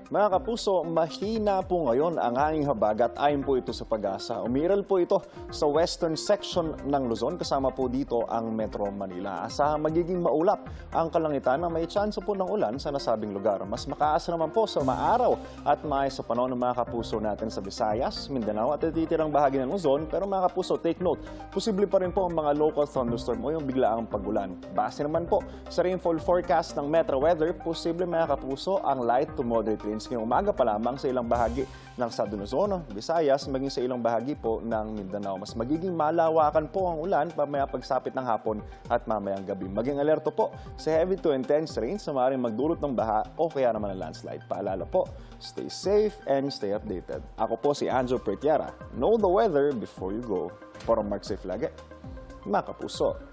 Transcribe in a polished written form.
Mga kapuso, mahina po ngayon ang hanging habagat ayon po ito sa Pag-asa. Umiral po ito sa western section ng Luzon, kasama po dito ang Metro Manila. Asahang magiging maulap ang kalangitan na may tsansa po ng ulan sa nasabing lugar. Mas makaasa naman po sa maaraw at maayos sa panahon ng mga kapuso natin sa Visayas, Mindanao at titirang bahagi ng Luzon. Pero mga kapuso, take note, posible pa rin po ang mga local thunderstorm o yung biglaang pag-ulan. Base naman po sa rainfall forecast ng Metro Weather, posible mga kapuso ang light to moderate rains ngayong umaga pa lamang sa ilang bahagi ng Southern Luzon, Visayas, maging sa ilang bahagi po ng Mindanao. Mas magiging malawakan po ang ulan pamaya pagsapit ng hapon at mamayang gabi. Maging alerto po sa heavy to intense rains na maaaring magdulot ng baha o kaya naman ng landslide. Paalala po, stay safe and stay updated. Ako po si Anjo Pertiara. Know the weather before you go. Para Mark Safe lagi, mga kapuso.